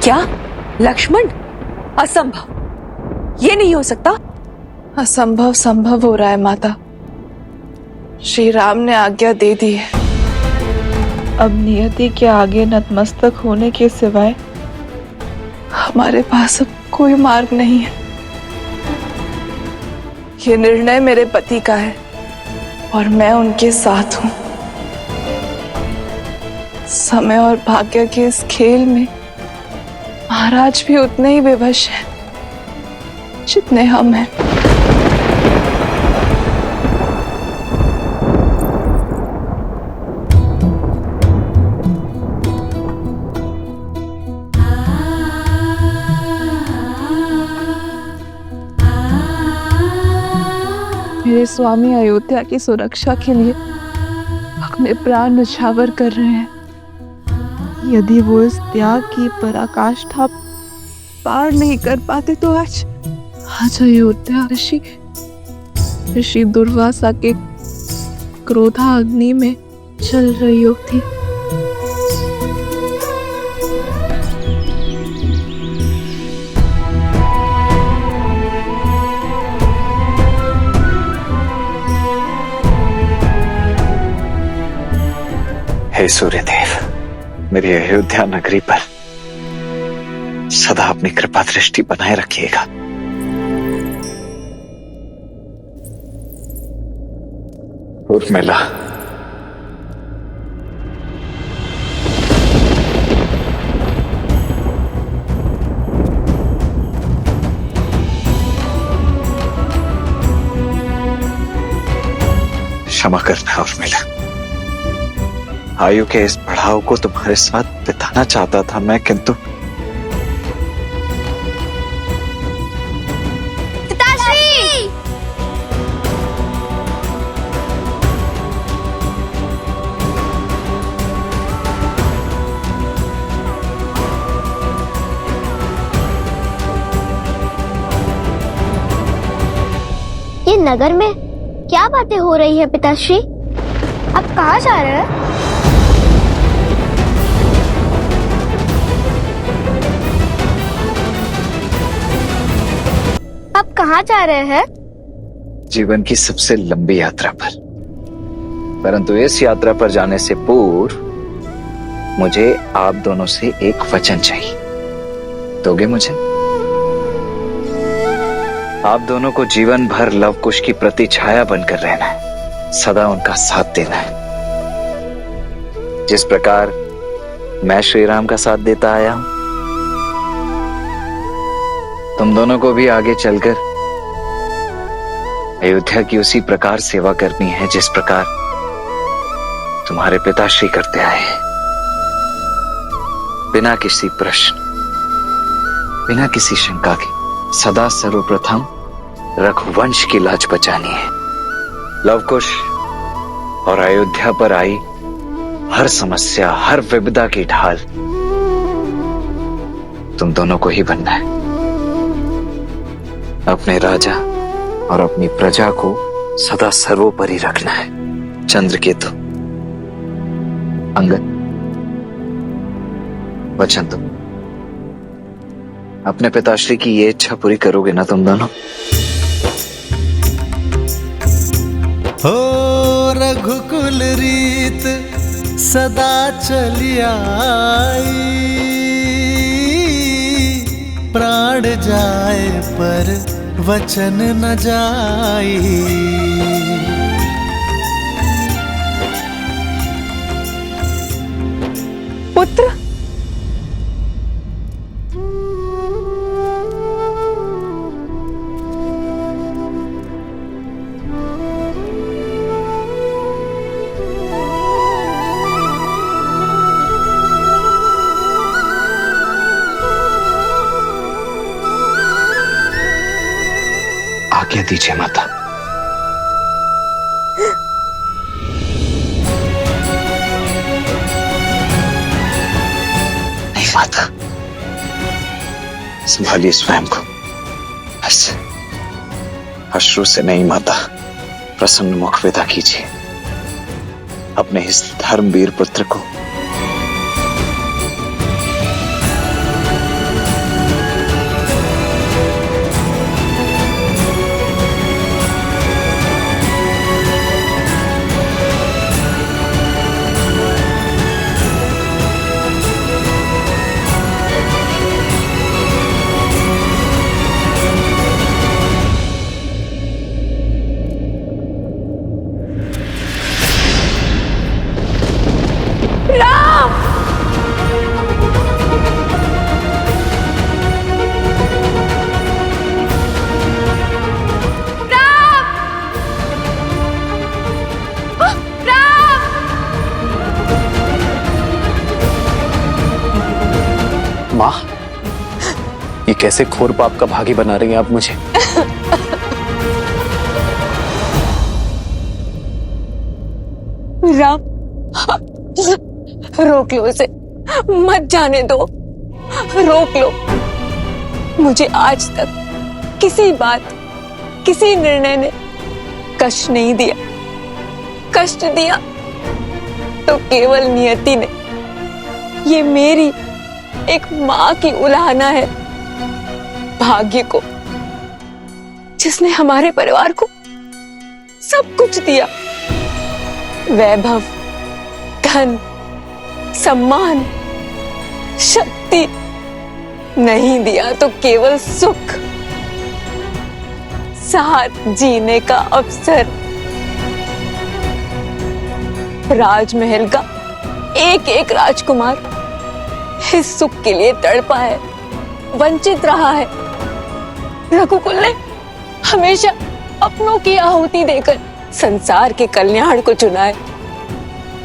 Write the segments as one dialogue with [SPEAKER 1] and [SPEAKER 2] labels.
[SPEAKER 1] क्या लक्ष्मण? असंभव, ये नहीं हो सकता।
[SPEAKER 2] असंभव संभव हो रहा है माता। श्री राम ने आज्ञा दे दी है। अब नियति के आगे नतमस्तक होने के सिवाय हमारे पास अब कोई मार्ग नहीं है। ये निर्णय मेरे पति का है और मैं उनके साथ हूं। समय और भाग्य के इस खेल में महाराज भी उतने ही विवश हैं जितने हम हैं। मेरे स्वामी अयोध्या की सुरक्षा के लिए अपने प्राण न्यौछावर कर रहे हैं। यदि वो इस त्याग की पराकाष्ठा पार नहीं कर पाते तो आज अयोध्या ऋषि दुर्वासा के क्रोधा अग्नि में जल रही होती।
[SPEAKER 3] हे सूर्यदेव, मेरी अयोध्या नगरी पर सदा अपनी कृपा दृष्टि बनाए रखिएगा। उर्मिला, क्षमा करना उर्मिला। आयु के इस पड़ाव को तुम्हारे साथ बिताना चाहता था मैं, किंतु
[SPEAKER 4] पिताश्री!
[SPEAKER 5] ये नगर में क्या बातें हो रही है पिताश्री? आप कहाँ जा रहे हैं? आप कहाँ जा रहे हैं?
[SPEAKER 3] जीवन की सबसे लंबी यात्रा पर। परंतु इस यात्रा पर जाने से पूर्व मुझे आप दोनों से एक वचन चाहिए। दोगे मुझे? आप दोनों को जीवन भर लवकुश की प्रतिछाया बनकर रहना है, सदा उनका साथ देना है। जिस प्रकार मैं श्री राम का साथ देता आया हूं, तुम दोनों को भी आगे चलकर अयोध्या की उसी प्रकार सेवा करनी है जिस प्रकार तुम्हारे पिताश्री करते आए हैं। बिना किसी प्रश्न, बिना किसी शंका के सदा सर्वप्रथम रघुवंश की लाज बचानी है। लवकुश और अयोध्या पर आई हर समस्या, हर विपदा की ढाल तुम दोनों को ही बनना है। अपने राजा और अपनी प्रजा को सदा सर्वोपरि रखना है। चंद्रकेतु, अंगद, वचन दो, अपने पिताश्री की ये इच्छा पूरी करोगे ना तुम दोनों?
[SPEAKER 6] हो रघुकुल रीत सदा चली आई, प्राण जाए पर वचन न जाई।
[SPEAKER 2] पुत्र,
[SPEAKER 3] आज्ञा दीजिए माता। नहीं माता, संभालिए स्वयं को। ऐसे अश्रु से नहीं माता, प्रसन्न मुख विदा कीजिए अपने इस धर्मवीर पुत्र को।
[SPEAKER 7] माँ, ये कैसे घोर पाप का भागी बना रही हैं आप मुझे?
[SPEAKER 1] राम, रोक लो उसे, मत जाने दो, रोक लो। मुझे आज तक किसी बात, किसी निर्णय ने कष्ट नहीं दिया। कष्ट दिया तो केवल नियति ने। ये मेरी एक माँ की उलाहना है भाग्य को, जिसने हमारे परिवार को सब कुछ दिया। वैभव, धन, सम्मान, शक्ति नहीं दिया तो केवल सुख, साथ जीने का अवसर। राजमहल का एक एक राजकुमार इस सुख के लिए तड़पा है, वंचित रहा है। रघुकुल ने हमेशा अपनों की आहुति देकर संसार के कल्याण को चुना है,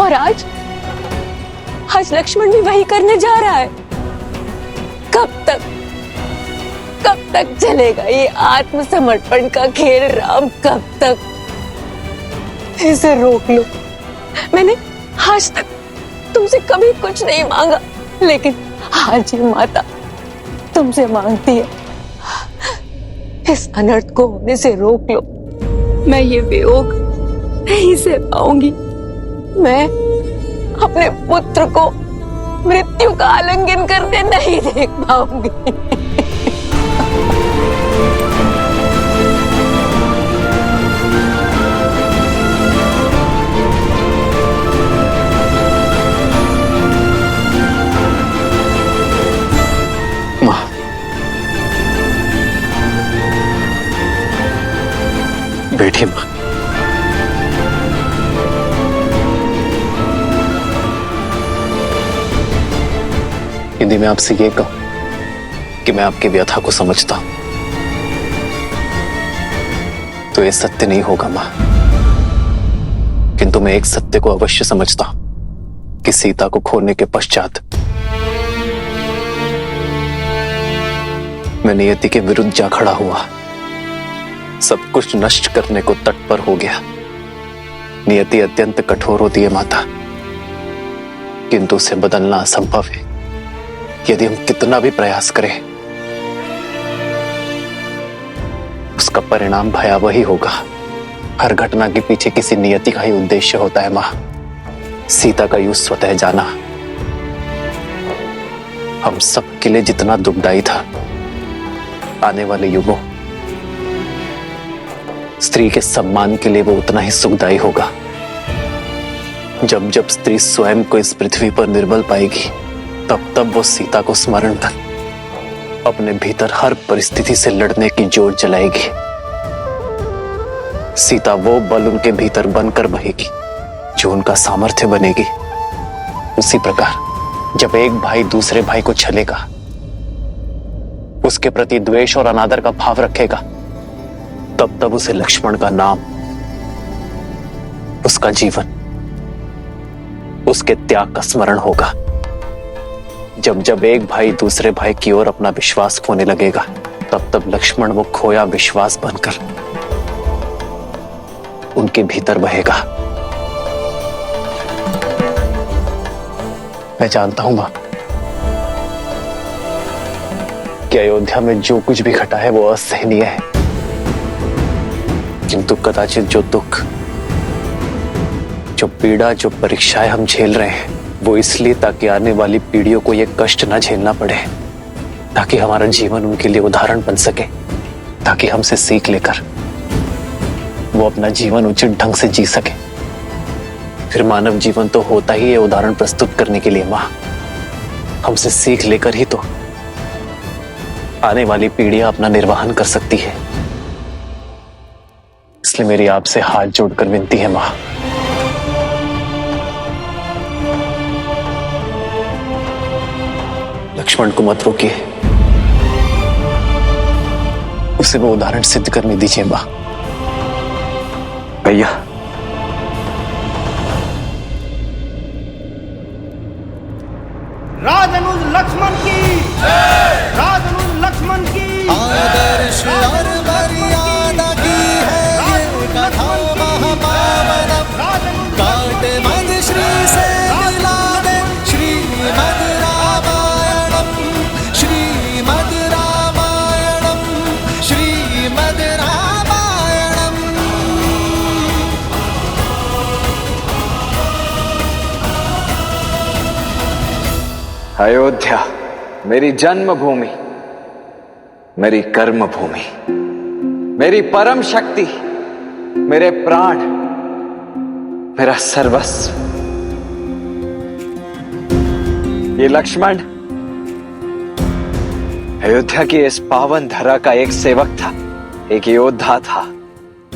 [SPEAKER 1] और आज लक्ष्मण भी वही करने जा रहा है। कब तक चलेगा ये आत्मसमर्पण का खेल राम? कब तक? इसे रोक लो। मैंने आज तक तुमसे कभी कुछ नहीं मांगा, लेकिन आज ये माता तुमसे मांगती है, इस अनर्थ को होने से रोक लो। मैं ये वियोग नहीं सह पाऊंगी। मैं अपने पुत्र को मृत्यु का आलिंगन करते नहीं देख पाऊंगी।
[SPEAKER 7] माँ, बैठिए माँ। यदि मैं आपसे ये कहूं कि मैं आपकी व्यथा को समझता हूं, तो ये सत्य नहीं होगा मां। किंतु मैं एक सत्य को अवश्य समझता हूं कि सीता को खोने के पश्चात मैं नियति के विरुद्ध जा खड़ा हुआ, सब कुछ नष्ट करने को तत्पर हो गया। नियति अत्यंत कठोर होती है माता, किंतु उसे बदलना असंभव है। यदि हम कितना भी प्रयास करें, उसका परिणाम भयावह ही होगा। हर घटना के पीछे किसी नियति का ही उद्देश्य होता है मां। सीता का युग स्वतः जाना हम सब के लिए जितना दुखदायी था, आने वाले युगों स्त्री के सम्मान के लिए वो उतना ही सुखदायी होगा। जब जब स्त्री स्वयं को इस पृथ्वी पर निर्बल पाएगी, तब तब वो सीता को स्मरण कर अपने भीतर हर परिस्थिति से लड़ने की जोर जलाएगी। सीता वो बल उनके भीतर बनकर बहेगी जो उनका सामर्थ्य बनेगी। उसी प्रकार जब एक भाई दूसरे भाई को छलेगा, उसके प्रति द्वेष और अनादर का भाव रखेगा, तब तब उसे लक्ष्मण का नाम, उसका जीवन, उसके त्याग का स्मरण होगा। जब जब एक भाई दूसरे भाई की ओर अपना विश्वास खोने लगेगा, तब तब लक्ष्मण वो खोया विश्वास बनकर उनके भीतर बहेगा। मैं जानता हूं मां कि अयोध्या में जो कुछ भी घटा है वो असहनीय है, किंतु कदाचित जो दुख, जो पीड़ा, जो परीक्षाएं हम झेल रहे हैं, वो इसलिए ताकि आने वाली पीढ़ियों को ये कष्ट न झेलना पड़े, ताकि हमारा जीवन उनके लिए उदाहरण बन सके, ताकि हमसे सीख लेकर वो अपना जीवन उचित ढंग से जी सके। फिर मानव जीवन तो होता ही है उदाहरण प्रस्तुत करने के लिए मां। हमसे सीख लेकर ही तो आने वाली पीढ़ियां अपना निर्वहन कर सकती है। इसलिए मेरी आपसे हाथ जोड़कर विनती है मां, लक्ष्मण को मत रोकिए, उसे वो उदाहरण सिद्ध करने दीजिए मां।
[SPEAKER 3] भैया,
[SPEAKER 6] राजनुज लक्ष्मण की राजन लक्ष्मण की आदर्श और मर्यादा की है ये कथा महापावनम काटे मद श्री से मिला दे श्रीमद् रामायणम श्रीमद् रामायणम श्रीमद् रामायणम।
[SPEAKER 3] अयोध्या मेरी जन्मभूमि, मेरी कर्म भूमि, मेरी परम शक्ति, मेरे प्राण, मेरा सर्वस्व। ये लक्ष्मण अयोध्या की इस पावन धरा का एक सेवक था, एक योद्धा था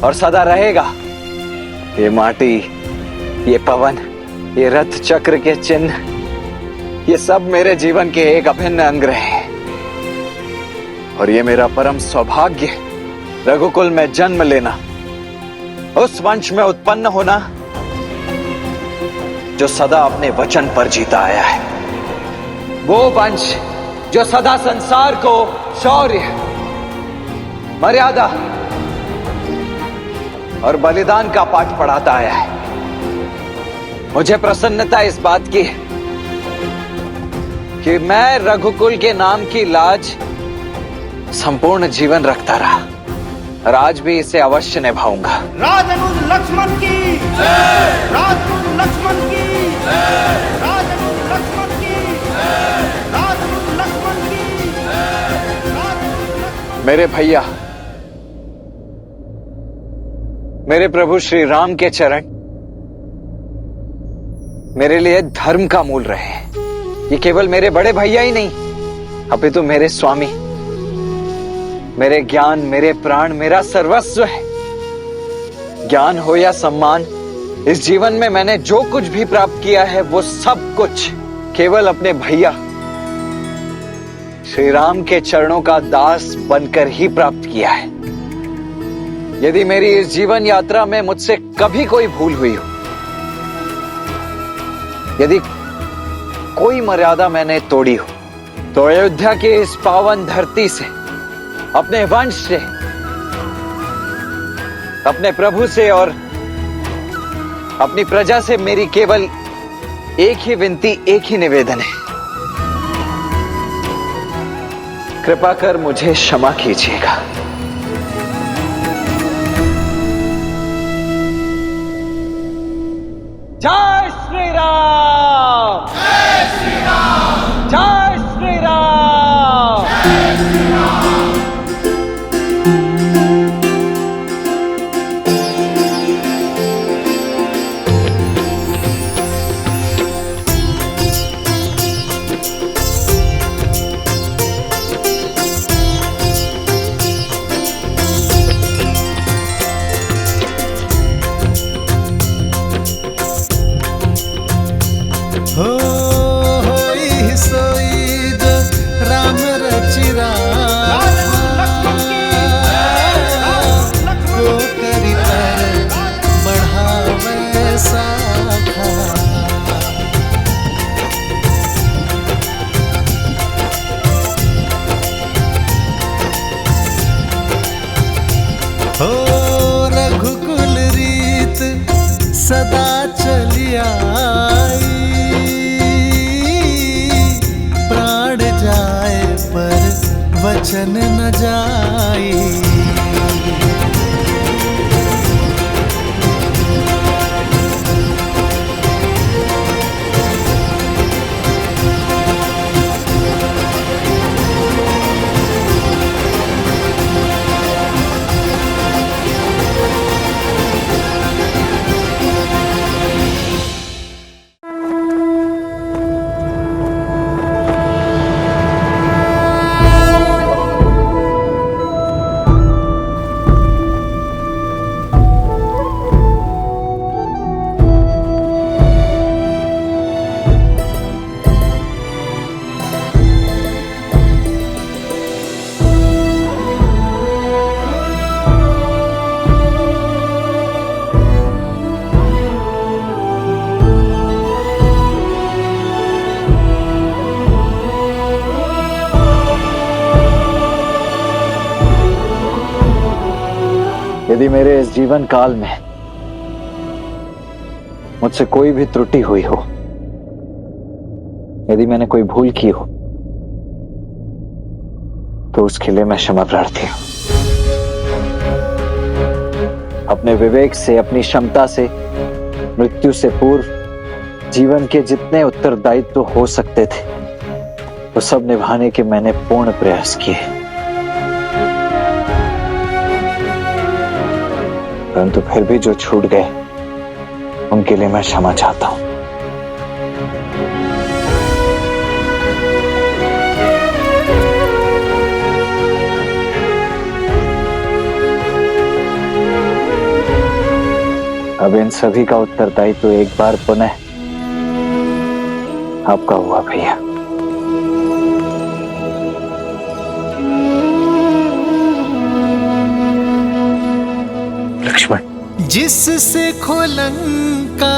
[SPEAKER 3] और सदा रहेगा। ये माटी, ये पवन, ये रथ चक्र के चिन्ह, ये सब मेरे जीवन के एक अभिन्न अंग रहे हैं। और ये मेरा परम सौभाग्य, रघुकुल में जन्म लेना, उस वंश में उत्पन्न होना जो सदा अपने वचन पर जीता आया है। वो वंश जो सदा संसार को शौर्य, मर्यादा और बलिदान का पाठ पढ़ाता आया है। मुझे प्रसन्नता इस बात की है कि मैं रघुकुल के नाम की लाज संपूर्ण जीवन रखता रहा और आज भी इसे अवश्य निभाऊंगा।
[SPEAKER 6] राजन लक्ष्मण की राजन लक्ष्मण की राजन लक्ष्मण की राजन लक्ष्मण की।
[SPEAKER 3] मेरे भैया, मेरे प्रभु श्री राम के चरण मेरे लिए धर्म का मूल रहे हैं। ये केवल मेरे बड़े भैया ही नहीं, अपितु मेरे स्वामी, मेरे ज्ञान, मेरे प्राण, मेरा सर्वस्व है। ज्ञान हो या सम्मान, इस जीवन में मैंने जो कुछ भी प्राप्त किया है वो सब कुछ केवल अपने भैया श्री राम के चरणों का दास बनकर ही प्राप्त किया है। यदि मेरी इस जीवन यात्रा में मुझसे कभी कोई भूल हुई हो, यदि कोई मर्यादा मैंने तोड़ी हो, तो अयोध्या की इस पावन धरती से, अपने वंश से, अपने प्रभु से और अपनी प्रजा से मेरी केवल एक ही विनती, एक ही निवेदन है। कृपा कर मुझे क्षमा कीजिएगा। जय श्री राम, जय श्री राम, जय श्री राम, जय श्री राम।
[SPEAKER 6] होई सोई जो राम रचिरा को करी पर बढ़ावे साखा। हो रघुकुल रीत सदा चली आई, प्राण जाए पर वचन न जाई।
[SPEAKER 3] यदि मेरे इस जीवन काल में मुझसे कोई भी त्रुटि हुई हो, यदि मैंने कोई भूल की हो, तो उसके लिए मैं क्षमा प्रार्थी हूं। अपने विवेक से, अपनी क्षमता से, मृत्यु से पूर्व जीवन के जितने उत्तरदायित्व हो सकते थे वो सब निभाने के मैंने पूर्ण प्रयास किए, परंतु फिर भी जो छूट गए उनके लिए मैं क्षमा चाहता हूं। अब इन सभी का उत्तरदायित्व तो एक बार पुनः आपका हुआ भैया। लक्ष्मण,
[SPEAKER 6] जिससे खोलंका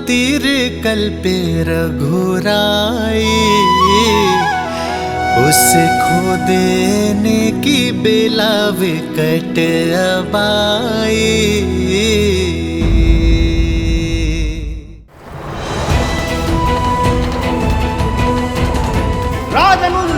[SPEAKER 6] तीर कल पे रघुराई, उसे खो देने की बेला विकट अबाई।
[SPEAKER 8] राजनुज